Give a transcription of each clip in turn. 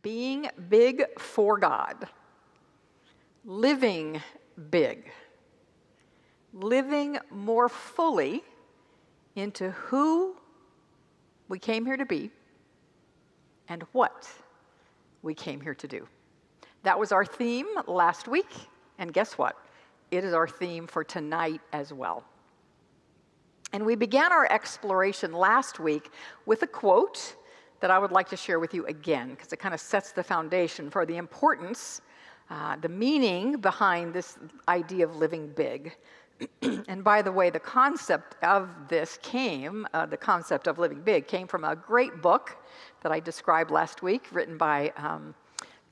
Being big for God, living big, living more fully into who we came here to be and what we came here to do. That was our theme last week, and guess what? It is our theme for tonight as well. And we began our exploration last week with a quote that I would like to share with you again, because it kind of sets the foundation for the importance, the meaning behind this idea of living big. And by the way, the concept of this the concept of living big came from a great book that I described last week, written by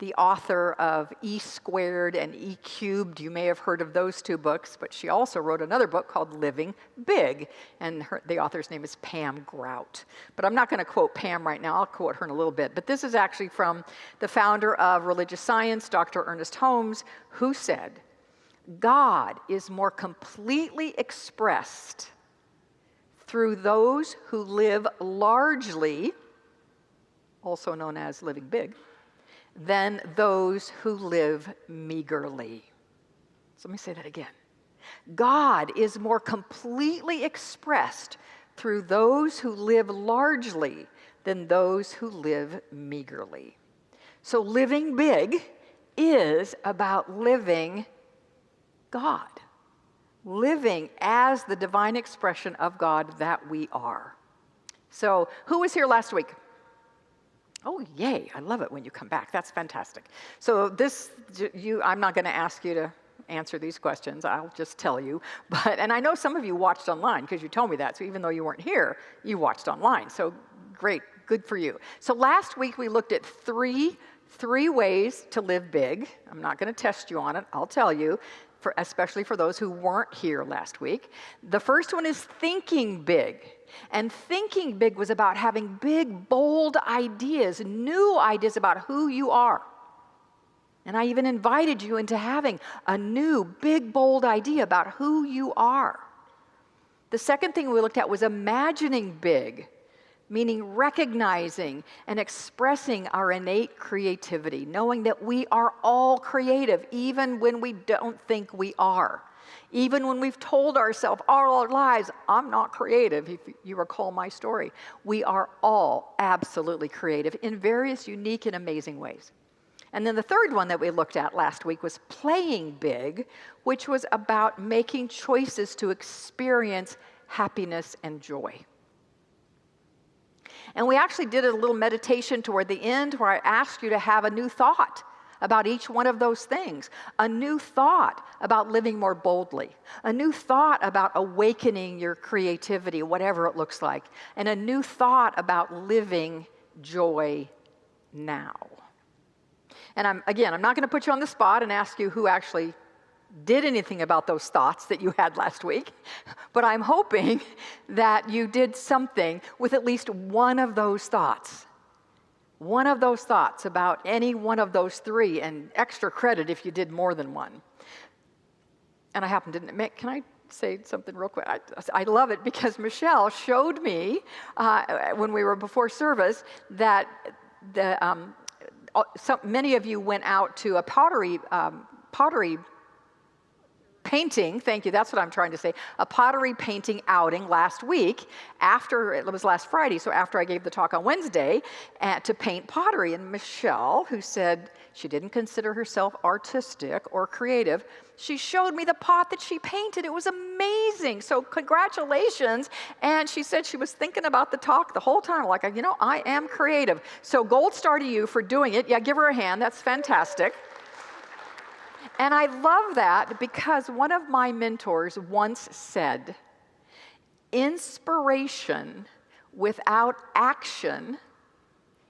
the author of E Squared and E Cubed. You may have heard of those two books, but she also wrote another book called Living Big, and the author's name is Pam Grout. But I'm not going to quote Pam right now. I'll quote her in a little bit. But this is actually from the founder of religious science, Dr. Ernest Holmes, who said, "God is more completely expressed through those who live largely, also known as living big, than those who live meagerly." So let me say that again. God is more completely expressed through those who live largely than those who live meagerly. So living big is about living God, living as the divine expression of God that we are. So who was here last week? Oh, yay, I love it when you come back. That's fantastic. So I'm not going to ask you to answer these questions. I'll just tell you. And I know some of you watched online because you told me that. So even though you weren't here, you watched online. So great, good for you. So last week we looked at three ways to live big. I'm not going to test you on it. I'll tell you, especially for those who weren't here last week. The first one is thinking big. And thinking big was about having big, bold ideas, new ideas about who you are. And I even invited you into having a new, big, bold idea about who you are. The second thing we looked at was imagining big, meaning recognizing and expressing our innate creativity, knowing that we are all creative, even when we don't think we are. Even when we've told ourselves all our lives, I'm not creative, if you recall my story. We are all absolutely creative in various unique and amazing ways. And then the third one that we looked at last week was playing big, which was about making choices to experience happiness and joy. And we actually did a little meditation toward the end where I asked you to have a new thought about each one of those things. A new thought about living more boldly. A new thought about awakening your creativity, whatever it looks like. And a new thought about living joy now. And I'm not going to put you on the spot and ask you who actually did anything about those thoughts that you had last week, but I'm hoping that you did something with at least one of those thoughts. One of those thoughts about any one of those three, and extra credit if you did more than one. And I happen to admit, can I say something real quick? I love it because Michele showed me when we were before service that many of you went out to a pottery painting, thank you, that's what I'm trying to say, a pottery painting outing last week, it was last Friday, so after I gave the talk on Wednesday, to paint pottery. And Michele, who said she didn't consider herself artistic or creative, she showed me the pot that she painted. It was amazing. So congratulations. And she said she was thinking about the talk the whole time, like, I am creative. So gold star to you for doing it. Yeah, give her a hand. That's fantastic. And I love that because one of my mentors once said, inspiration without action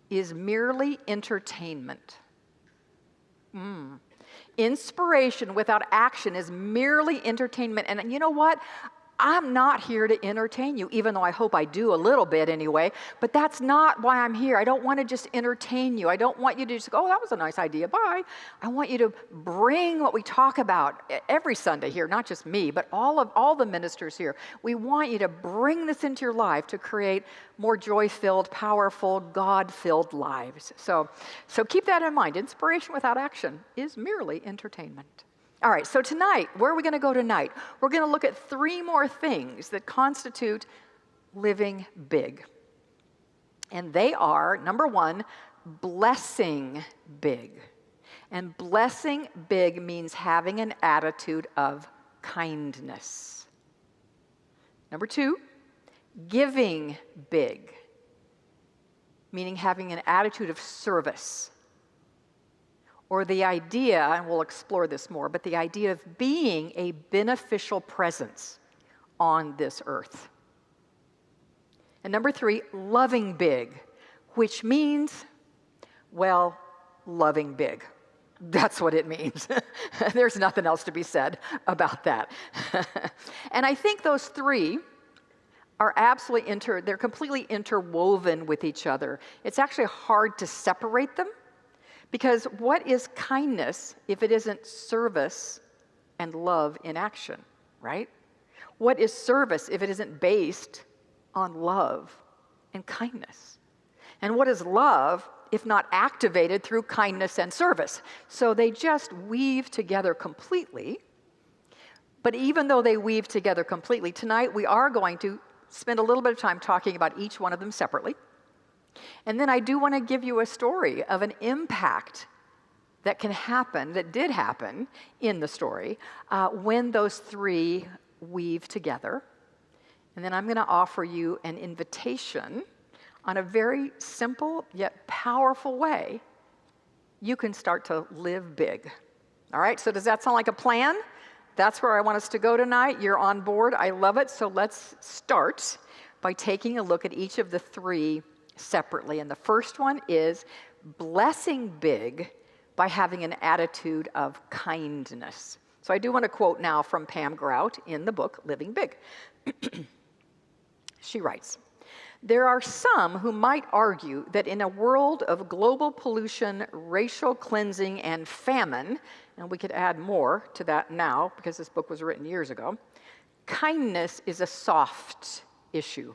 is merely entertainment. Inspiration without action is merely entertainment. And you know what? I'm not here to entertain you, even though I hope I do a little bit anyway, but that's not why I'm here. I don't want to just entertain you. I don't want you to just go, oh, that was a nice idea, bye. I want you to bring what we talk about every Sunday here, not just me, but all the ministers here. We want you to bring this into your life to create more joy-filled, powerful, God-filled lives. So keep that in mind. Inspiration without action is merely entertainment. All right, so tonight, where are we going to go tonight? We're going to look at 3 more things that constitute living big. And they are, number 1, blessing big. And blessing big means having an attitude of kindness. Number 2, giving big, meaning having an attitude of service. Or the idea, and we'll explore this more, but the idea of being a beneficial presence on this earth. And number 3, loving big, which means, well, loving big. That's what it means. There's nothing else to be said about that. And I think those 3 are absolutely they're completely interwoven with each other. It's actually hard to separate them. Because what is kindness if it isn't service and love in action, right? What is service if it isn't based on love and kindness? And what is love if not activated through kindness and service? So they just weave together completely. But even though they weave together completely, tonight we are going to spend a little bit of time talking about each one of them separately. And then I do want to give you a story of an impact that can happen, that did happen in the story, when those 3 weave together. And then I'm going to offer you an invitation on a very simple yet powerful way you can start to live big. All right, so does that sound like a plan? That's where I want us to go tonight. You're on board. I love it. So let's start by taking a look at each of the 3 separately. And the first one is blessing big by having an attitude of kindness. So I do want to quote now from Pam Grout in the book, Living Big. She writes, "There are some who might argue that in a world of global pollution, racial cleansing, and famine," and we could add more to that now because this book was written years ago, "kindness is a soft issue,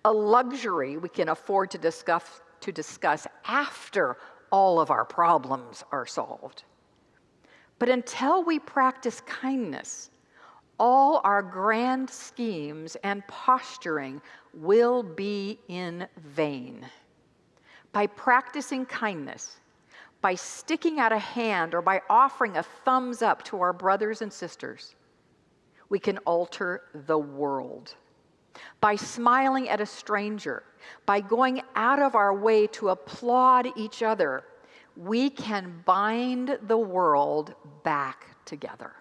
a luxury we can afford to discuss after all of our problems are solved. But until we practice kindness, all our grand schemes and posturing will be in vain. By practicing kindness, by sticking out a hand or by offering a thumbs up to our brothers and sisters, we can alter the world. By smiling at a stranger, by going out of our way to applaud each other, we can bind the world back together."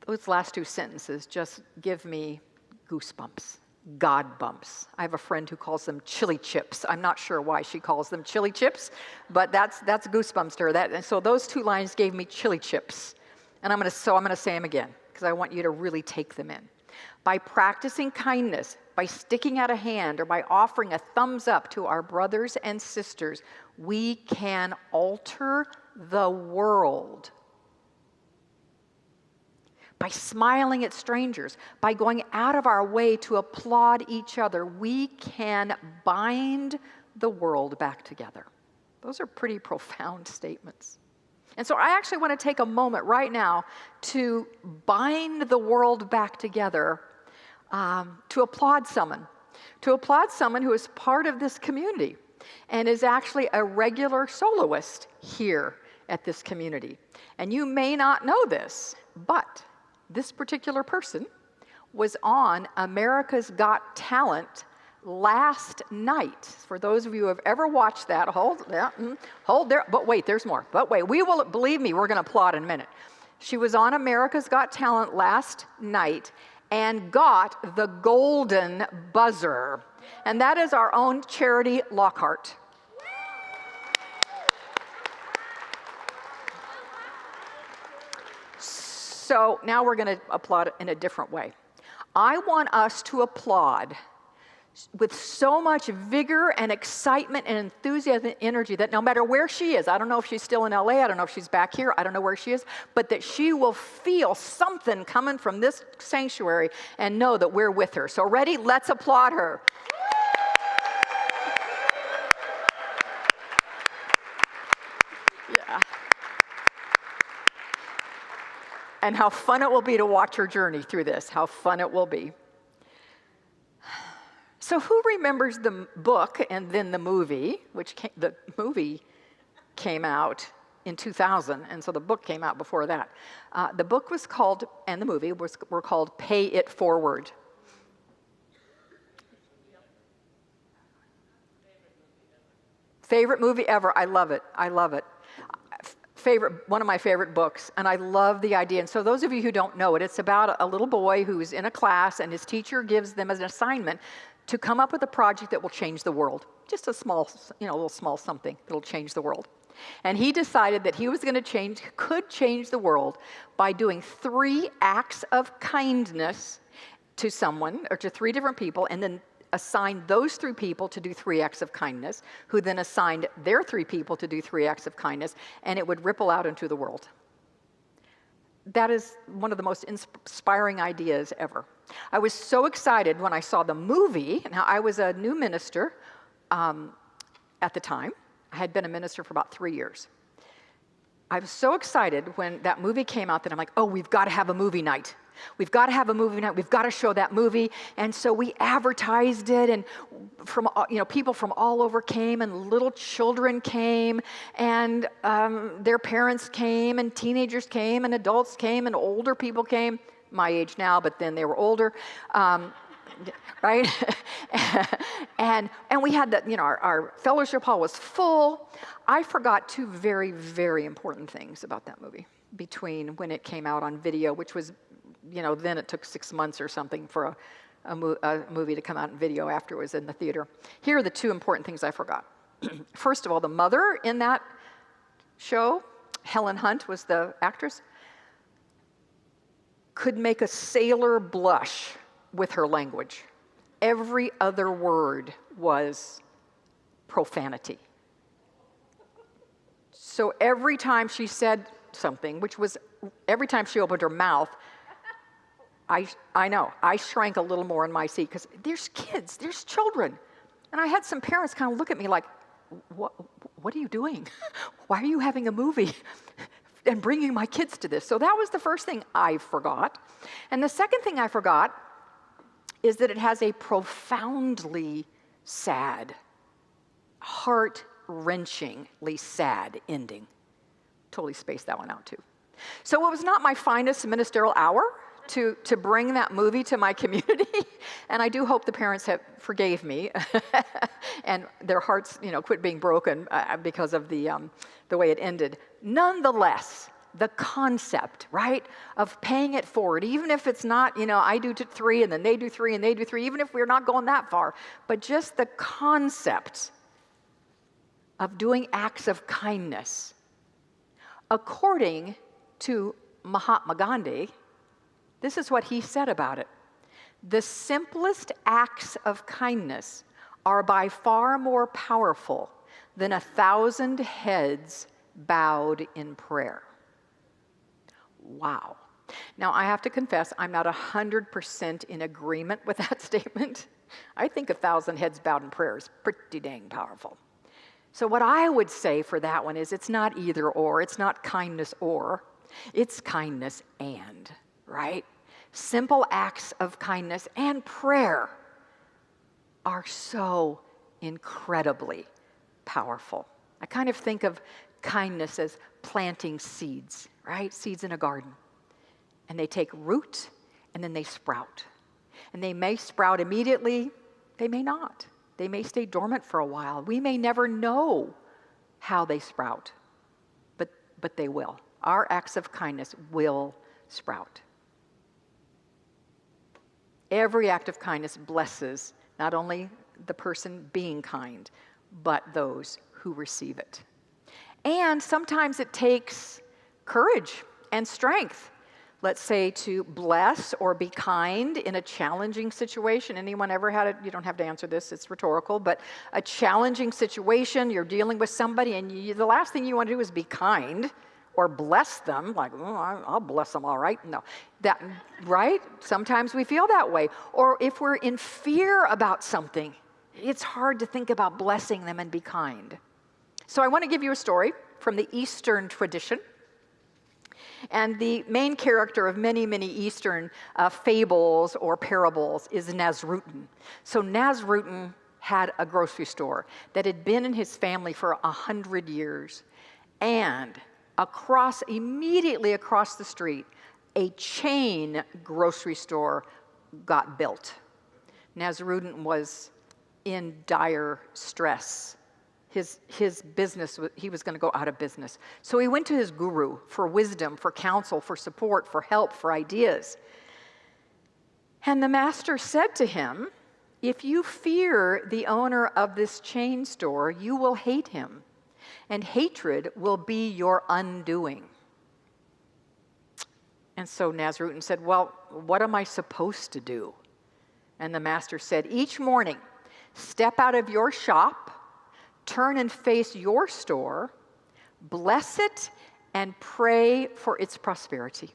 Those last 2 sentences just give me goosebumps, God bumps. I have a friend who calls them chili chips. I'm not sure why she calls them chili chips, but that's goosebumps to her. And so those 2 lines gave me chili chips. And I'm going to say them again because I want you to really take them in. By practicing kindness, by sticking out a hand, or by offering a thumbs up to our brothers and sisters, we can alter the world. By smiling at strangers, by going out of our way to applaud each other, we can bind the world back together. Those are pretty profound statements. And so I actually want to take a moment right now to bind the world back together, to applaud someone who is part of this community and is actually a regular soloist here at this community. And you may not know this, but this particular person was on America's Got Talent last night. For those of you who have ever watched that, hold there, but wait, there's more. But wait, believe me, we're going to applaud in a minute. She was on America's Got Talent last night and got the golden buzzer. And that is our own Charity Lockhart. So now we're going to applaud it in a different way. I want us to applaud with so much vigor and excitement and enthusiasm and energy that no matter where she is, I don't know if she's still in LA, I don't know if she's back here, I don't know where she is, but that she will feel something coming from this sanctuary and know that we're with her. So ready? Let's applaud her. Yeah. And how fun it will be to watch her journey through this, how fun it will be. So who remembers the book and then the movie, the movie came out in 2000, and so the book came out before that. The book was called, and the movie were called Pay It Forward. Favorite movie ever. I love it. I love it. One of my favorite books, and I love the idea. And so those of you who don't know it, it's about a little boy who's in a class, and his teacher gives them as an assignment to come up with a project that will change the world. Just a small, little small something that'll change the world. And he decided that he was going to could change the world by doing 3 acts of kindness to someone, or to 3 different people, and then assigned those 3 people to do 3 acts of kindness, who then assigned their 3 people to do 3 acts of kindness, and it would ripple out into the world. That is one of the most inspiring ideas ever. I was so excited when I saw the movie. Now, I was a new minister at the time. I had been a minister for about 3 years. I was so excited when that movie came out that I'm like, oh, we've got to have a movie night. We've got to have a movie night. We've got to show that movie. And so we advertised it, and people from all over came, and little children came, and their parents came, and teenagers came, and adults came, and older people came. My age now, but then they were older, right? and we had that. Our fellowship hall was full. I forgot 2 very, very important things about that movie between when it came out on video, which was, then it took 6 months or something for a movie to come out in video after it was in the theater. Here are the 2 important things I forgot. First of all, the mother in that show, Helen Hunt was the actress, could make a sailor blush with her language. Every other word was profanity. So every time she said something, which was every time she opened her mouth, I know, I shrank a little more in my seat, because there's kids, there's children. And I had some parents kind of look at me like, what are you doing? Why are you having a movie and bringing my kids to this? So that was the first thing I forgot. And the second thing I forgot is that it has a profoundly sad, heart-wrenchingly sad ending. Totally spaced that one out too. So it was not my finest ministerial hour to bring that movie to my community, and I do hope the parents forgave me, and their hearts, quit being broken because of the way it ended. Nonetheless, the concept, right, of paying it forward, even if it's not, I do 3 and then they do 3 and they do 3, even if we're not going that far, but just the concept of doing acts of kindness. According to Mahatma Gandhi, this is what he said about it. The simplest acts of kindness are by far more powerful than 1,000 heads bowed in prayer. Wow. Now, I have to confess, I'm not 100% in agreement with that statement. I think 1,000 heads bowed in prayer is pretty dang powerful. So what I would say for that one is it's not either or, it's not kindness or, it's kindness and, right? Simple acts of kindness and prayer are so incredibly powerful. I kind of think of kindness as planting seeds, right? Seeds in a garden. And they take root, and then they sprout. And they may sprout immediately, they may not. They may stay dormant for a while. We may never know how they sprout, but they will. Our acts of kindness will sprout. Every act of kindness blesses not only the person being kind, but those who receive it. And sometimes it takes courage and strength let's say, to bless or be kind in a challenging situation. Anyone ever had it? You don't have to answer this, it's rhetorical, but a challenging situation, you're dealing with somebody, and the last thing you want to do is be kind or bless them, like, oh, I'll bless them, all right. No, that, right? Sometimes we feel that way. Or if we're in fear about something, it's hard to think about blessing them and be kind. So I want to give you a story from the Eastern tradition. And the main character of many, many Eastern fables or parables is Nasrudin. So Nasrudin had a grocery store that had been in his family for 100 years. And immediately across the street, a chain grocery store got built. Nasrudin was in dire stress. His business, he was going to go out of business. So he went to his guru for wisdom, for counsel, for support, for help, for ideas. And the master said to him, if you fear the owner of this chain store, you will hate him, and hatred will be your undoing. And so Nasrudin said, well, what am I supposed to do? And the master said, each morning, step out of your shop, turn and face your store, bless it, and pray for its prosperity.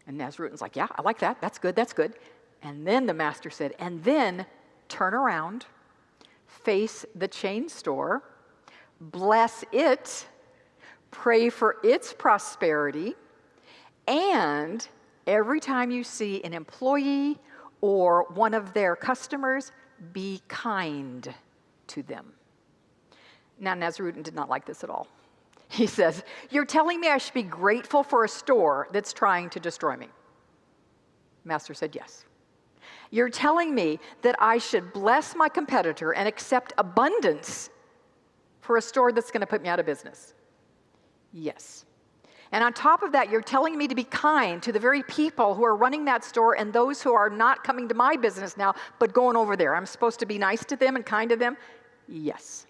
And Nasrudin's like, yeah, I like that. That's good, that's good. And then the master said, and then turn around, face the chain store, bless it, pray for its prosperity, and every time you see an employee or one of their customers, be kind to them. Now, Nasrudin did not like this at all. He says, you're telling me I should be grateful for a store that's trying to destroy me? Master said, yes. You're telling me that I should bless my competitor and accept abundance for a store that's going to put me out of business? Yes. And on top of that, you're telling me to be kind to the very people who are running that store and those who are not coming to my business now, but going over there. I'm supposed to be nice to them and kind to them? Yes.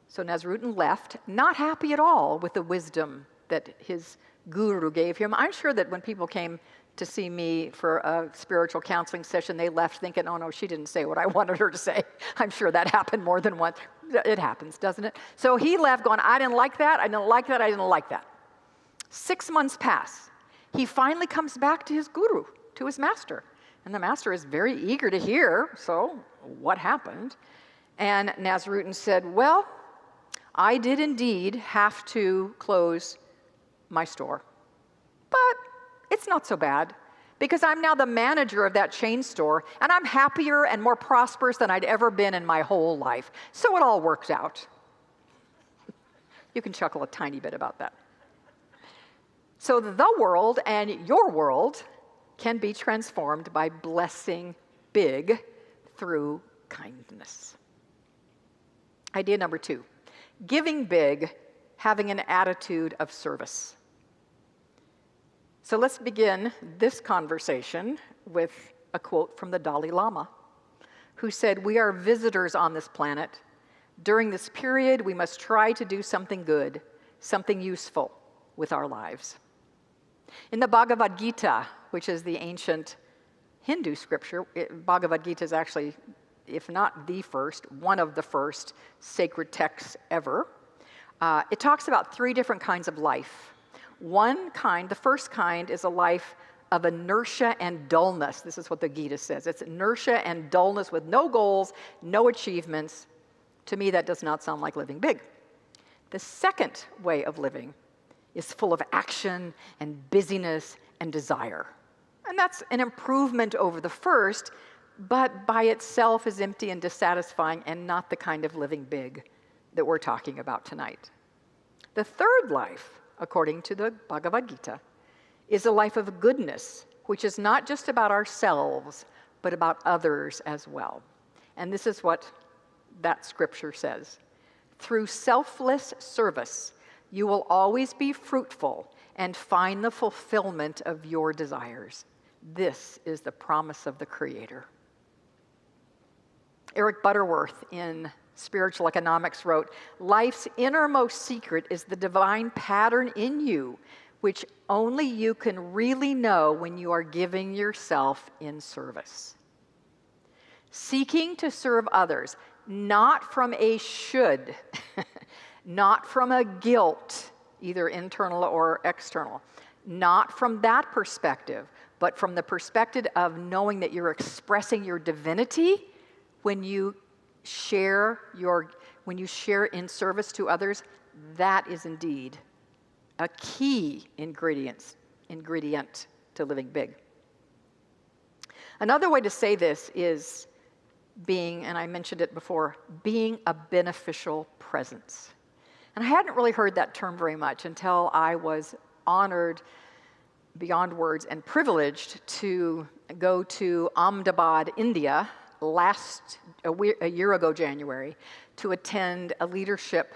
So Nasrudin left, not happy at all with the wisdom that his guru gave him. I'm sure that when people came to see me for a spiritual counseling session, they left thinking, oh no, she didn't say what I wanted her to say. I'm sure that happened more than once. It happens, doesn't it? So he left going, I didn't like that, I didn't like that, I didn't like that. 6 months pass. He finally comes back to his guru, to his master. And the master is very eager to hear, so what happened? And Nasrudin said, well, I did indeed have to close my store. But it's not so bad, because I'm now the manager of that chain store, and I'm happier and more prosperous than I'd ever been in my whole life. So it all worked out. You can chuckle a tiny bit about that. So the world and your world can be transformed by blessing big through kindness. Idea number 2, giving big, having an attitude of service. So let's begin this conversation with a quote from the Dalai Lama, who said, we are visitors on this planet. During this period, we must try to do something good, something useful with our lives. In the Bhagavad Gita, which is the ancient Hindu scripture, Bhagavad Gita is actually, if not the first, one of the first sacred texts ever. It talks about 3 different kinds of life. One kind, the first kind, is a life of inertia and dullness. This is what the Gita says. It's inertia and dullness with no goals, no achievements. To me, that does not sound like living big. The second way of living is full of action and busyness and desire. And that's an improvement over the first, but by itself is empty and dissatisfying and not the kind of living big that we're talking about tonight. The third life, according to the Bhagavad Gita, is a life of goodness, which is not just about ourselves, but about others as well. And this is what that scripture says. Through selfless service, you will always be fruitful and find the fulfillment of your desires. This is the promise of the Creator. Eric Butterworth in Spiritual Economics wrote, life's innermost secret is the divine pattern in you, which only you can really know when you are giving yourself in service. Seeking to serve others, not from a should, not from a guilt, either internal or external, not from that perspective, but from the perspective of knowing that you're expressing your divinity when you share in service to others. That is indeed a key ingredient to living big. Another way to say this is being, and I mentioned it before, being a beneficial presence. And I hadn't really heard that term very much until I was honored beyond words and privileged to go to Ahmedabad, India, a year ago, January, to attend a leadership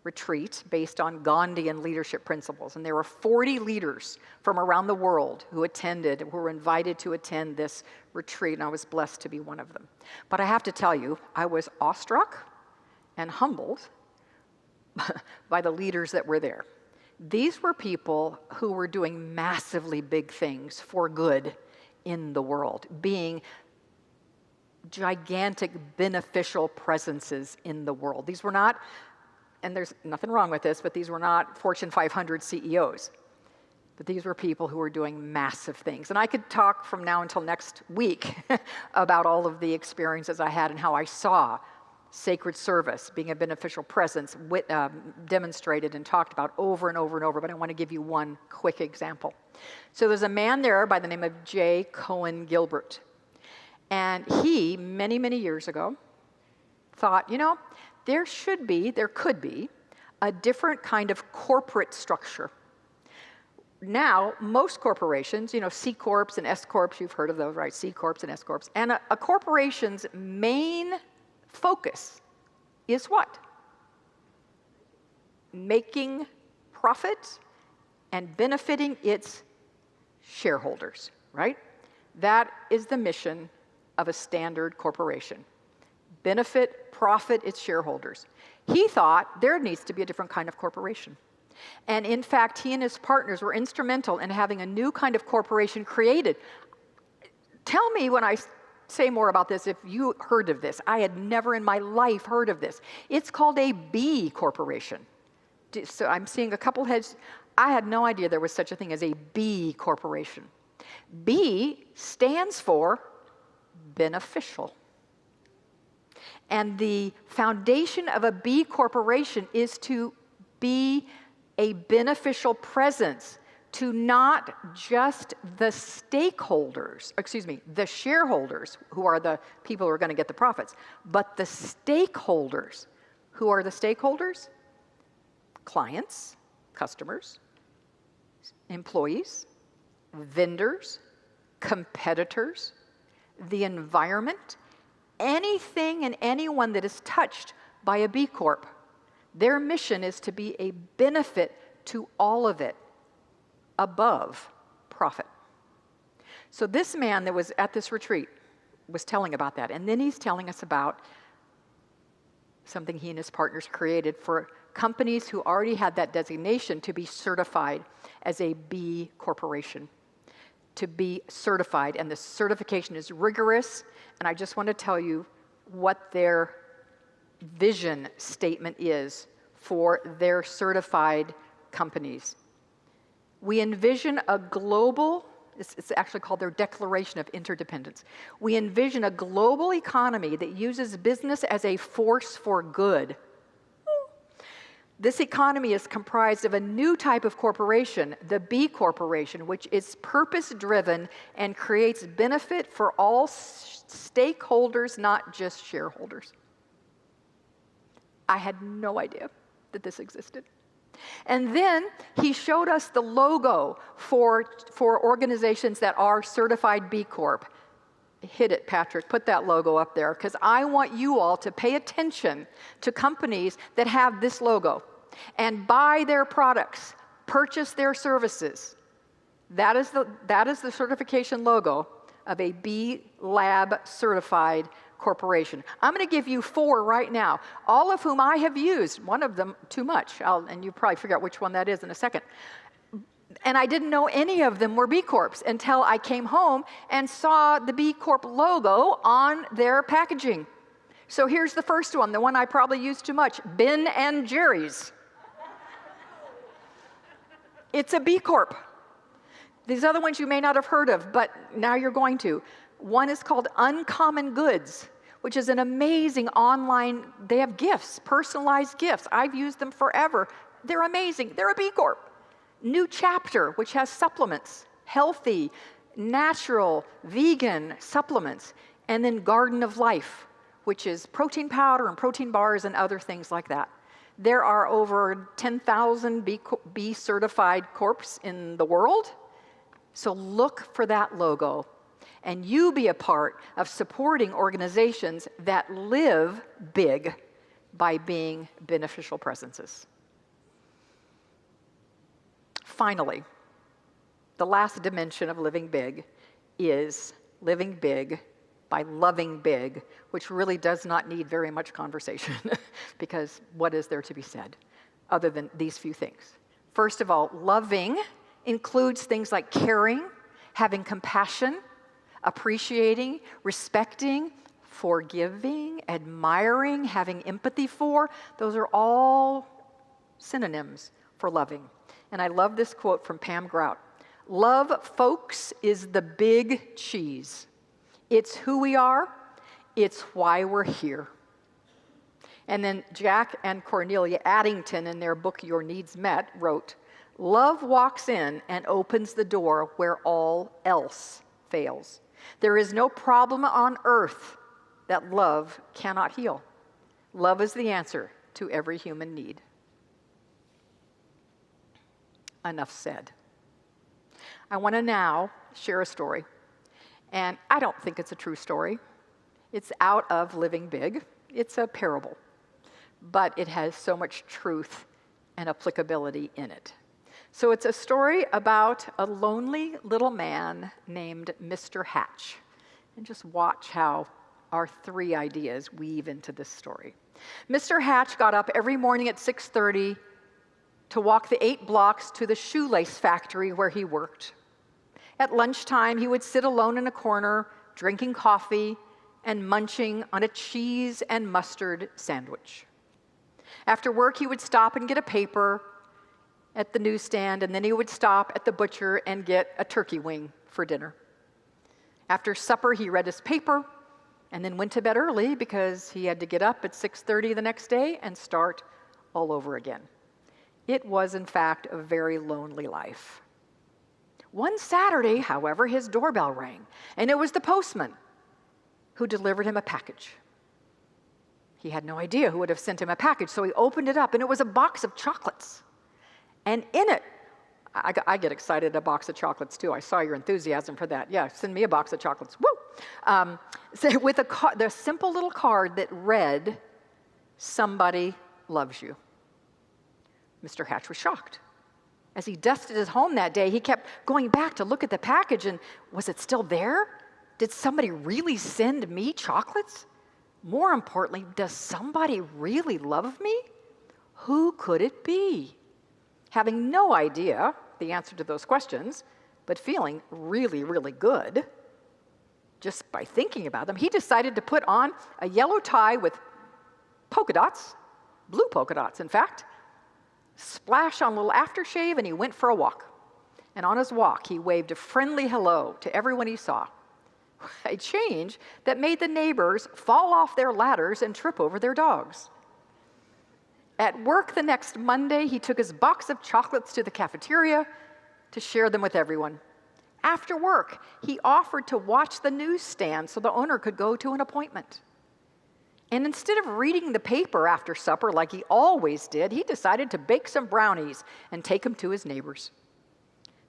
retreat based on Gandhian leadership principles. And there were 40 leaders from around the world who were invited to attend this retreat, and I was blessed to be one of them. But I have to tell you, I was awestruck and humbled by the leaders that were there. These were people who were doing massively big things for good in the world, being gigantic beneficial presences in the world. These were not, and there's nothing wrong with this, but these were not Fortune 500 CEOs. But these were people who were doing massive things. And I could talk from now until next week about all of the experiences I had and how I saw sacred service, being a beneficial presence, demonstrated and talked about over and over and over, but I want to give you one quick example. So there's a man there by the name of J. Cohen Gilbert. And he, many, many years ago, thought, there could be a different kind of corporate structure. Now, most corporations, C Corps and S Corps, you've heard of those, right? C Corps and S Corps. And a corporation's main focus is what? Making profit and benefiting its shareholders, right? That is the mission of a standard corporation. Benefit, profit its shareholders. He thought there needs to be a different kind of corporation. And in fact, he and his partners were instrumental in having a new kind of corporation created. Tell me when I say more about this if you heard of this. I had never in my life heard of this. It's called a B Corporation. So I'm seeing a couple heads. I had no idea there was such a thing as a B Corporation. B stands for beneficial. And the foundation of a B Corporation is to be a beneficial presence to not just the stakeholders, the shareholders, who are the people who are going to get the profits, but the stakeholders. Who are the stakeholders? Clients, customers, employees, vendors, competitors, the environment, anything and anyone that is touched by a B Corp. Their mission is to be a benefit to all of it above profit. So this man that was at this retreat was telling about that. And then he's telling us about something he and his partners created for companies who already had that designation to be certified as a B Corporation. To be certified, and the certification is rigorous, and I just want to tell you what their vision statement is for their certified companies. We envision a global, it's actually called their Declaration of Interdependence. We envision a global economy that uses business as a force for good. This economy is comprised of a new type of corporation, the B Corporation, which is purpose-driven and creates benefit for all stakeholders, not just shareholders. I had no idea that this existed. And then he showed us the logo for organizations that are certified B Corp. Hit it, Patrick. Put that logo up there, because I want you all to pay attention to companies that have this logo and buy their products, purchase their services. That is the certification logo of a B Lab certified corporation. I'm going to give you 4 right now, all of whom I have used, one of them too much, and you probably figure out which one that is in a second. And I didn't know any of them were B Corps until I came home and saw the B Corp logo on their packaging. So here's the first one, the one I probably use too much, Ben and Jerry's. It's a B Corp. These other ones you may not have heard of, but now you're going to. One is called Uncommon Goods, which is an amazing online, they have gifts, personalized gifts. I've used them forever. They're amazing. They're a B Corp. New Chapter, which has supplements, healthy, natural, vegan supplements. And then Garden of Life, which is protein powder and protein bars and other things like that. There are over 10,000 B certified corps in the world. So look for that logo. And you be a part of supporting organizations that live big by being beneficial presences. Finally, the last dimension of living big is living big by loving big, which really does not need very much conversation because what is there to be said other than these few things? First of all, loving includes things like caring, having compassion, appreciating, respecting, forgiving, admiring, having empathy for. Those are all synonyms for loving. And I love this quote from Pam Grout. Love, folks, is the big cheese. It's who we are. It's why we're here. And then Jack and Cornelia Addington, in their book, Your Needs Met, wrote, love walks in and opens the door where all else fails. There is no problem on earth that love cannot heal. Love is the answer to every human need. Enough said. I want to now share a story. And I don't think it's a true story. It's out of Living Big. It's a parable. But it has so much truth and applicability in it. So it's a story about a lonely little man named Mr. Hatch. And just watch how our three ideas weave into this story. Mr. Hatch got up every morning at 6:30 to walk the 8 blocks to the shoelace factory where he worked. At lunchtime, he would sit alone in a corner, drinking coffee and munching on a cheese and mustard sandwich. After work, he would stop and get a paper at the newsstand, and then he would stop at the butcher and get a turkey wing for dinner. After supper, he read his paper and then went to bed early because he had to get up at 6:30 the next day and start all over again. It was, in fact, a very lonely life. One Saturday, however, his doorbell rang, and it was the postman who delivered him a package. He had no idea who would have sent him a package, so he opened it up, and it was a box of chocolates. And in it, I get excited at a box of chocolates too. I saw your enthusiasm for that. Yeah, send me a box of chocolates. Woo! So with the simple little card that read, "Somebody loves you." Mr. Hatch was shocked. As he dusted his home that day, he kept going back to look at the package, and was it still there? Did somebody really send me chocolates? More importantly, does somebody really love me? Who could it be? Having no idea the answer to those questions, but feeling really, really good just by thinking about them, he decided to put on a yellow tie with polka dots, blue polka dots, in fact, splash on a little aftershave, and he went for a walk. And on his walk, he waved a friendly hello to everyone he saw, a change that made the neighbors fall off their ladders and trip over their dogs. At work the next Monday, he took his box of chocolates to the cafeteria to share them with everyone. After work, he offered to watch the newsstand so the owner could go to an appointment. And instead of reading the paper after supper like he always did, he decided to bake some brownies and take them to his neighbors.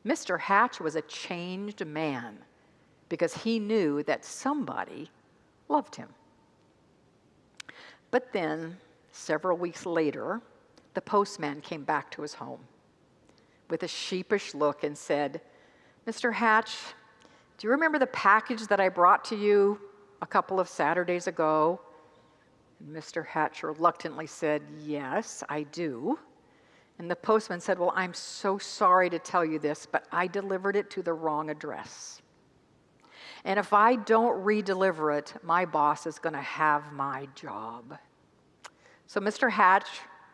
Mr. Hatch was a changed man because he knew that somebody loved him. But then, several weeks later, the postman came back to his home with a sheepish look and said, "Mr. Hatch, do you remember the package that I brought to you a couple of Saturdays ago?" And Mr. Hatch reluctantly said, "Yes, I do." And the postman said, well, I'm so sorry to tell you this, but I delivered it to the wrong address. And if I don't re-deliver it, my boss is going to have my job. So Mr. Hatch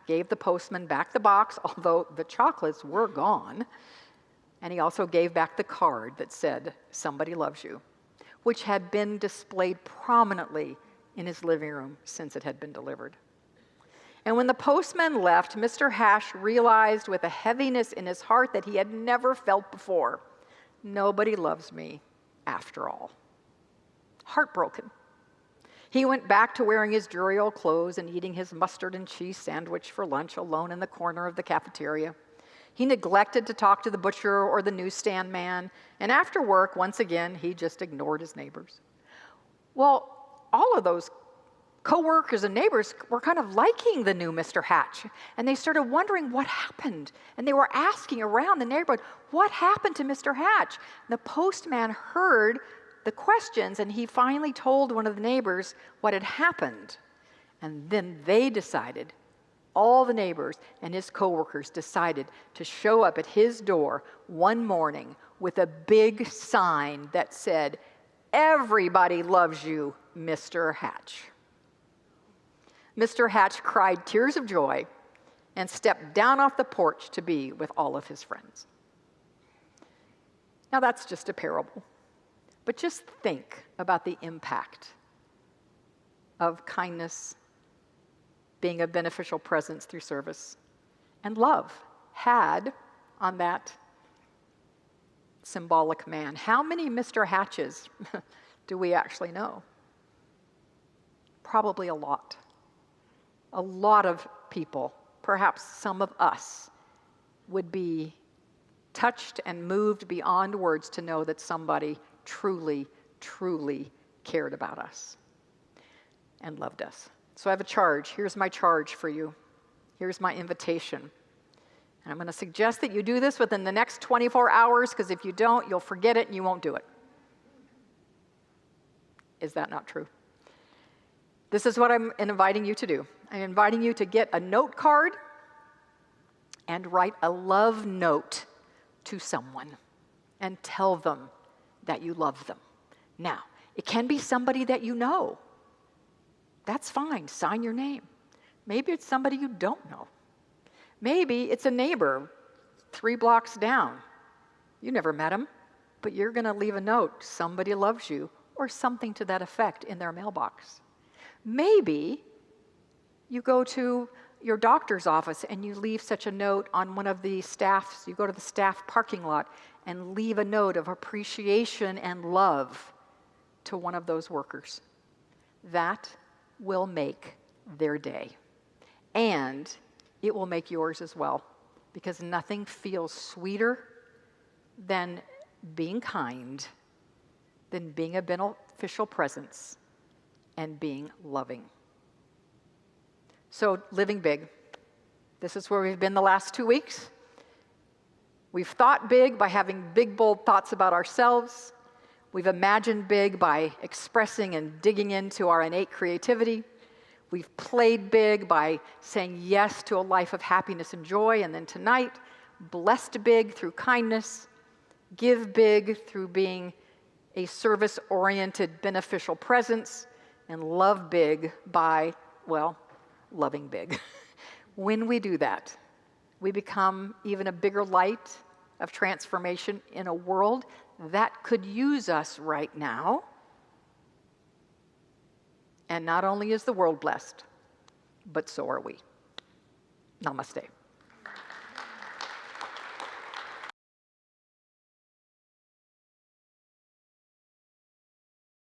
gave the postman back the box, although the chocolates were gone. And he also gave back the card that said, somebody loves you, which had been displayed prominently in his living room since it had been delivered. And when the postman left, Mr. Hatch realized with a heaviness in his heart that he had never felt before, nobody loves me after all. Heartbroken. He went back to wearing his dirty old clothes and eating his mustard and cheese sandwich for lunch alone in the corner of the cafeteria. He neglected to talk to the butcher or the newsstand man, and after work, once again, he just ignored his neighbors. Well, all of those co-workers and neighbors were kind of liking the new Mr. Hatch, and they started wondering what happened. And they were asking around the neighborhood, what happened to Mr. Hatch? And the postman heard the questions, and he finally told one of the neighbors what had happened. And then they decided, all the neighbors and his co-workers decided to show up at his door one morning with a big sign that said, everybody loves you, Mr. Hatch. Mr. Hatch cried tears of joy and stepped down off the porch to be with all of his friends. Now that's just a parable, but just think about the impact of kindness, being a beneficial presence through service, and love had on that symbolic man. How many Mr. Hatches do we actually know? Probably a lot. A lot of people, perhaps some of us, would be touched and moved beyond words to know that somebody truly, truly cared about us and loved us. So I have a charge. Here's my charge for you. Here's my invitation. And I'm going to suggest that you do this within the next 24 hours, because if you don't, you'll forget it and you won't do it. Is that not true? This is what I'm inviting you to do. I'm inviting you to get a note card and write a love note to someone and tell them that you love them. Now, it can be somebody that you know. That's fine. Sign your name. Maybe it's somebody you don't know. Maybe it's a neighbor 3 blocks down. You never met him, but you're going to leave a note. Somebody loves you, or something to that effect in their mailbox. Maybe you go to your doctor's office and you leave such a note on one of the staffs. You go to the staff parking lot and leave a note of appreciation and love to one of those workers. That will make their day. And it will make yours as well, because nothing feels sweeter than being kind, than being a beneficial presence, and being loving. So, living big. This is where we've been the last 2 weeks. We've thought big by having big, bold thoughts about ourselves. We've imagined big by expressing and digging into our innate creativity. We've played big by saying yes to a life of happiness and joy. And then tonight, blessed big through kindness, give big through being a service-oriented, beneficial presence, and love big by, well, loving big. When we do that, we become even a bigger light of transformation in a world that could use us right now. And not only is the world blessed, but so are we. Namaste.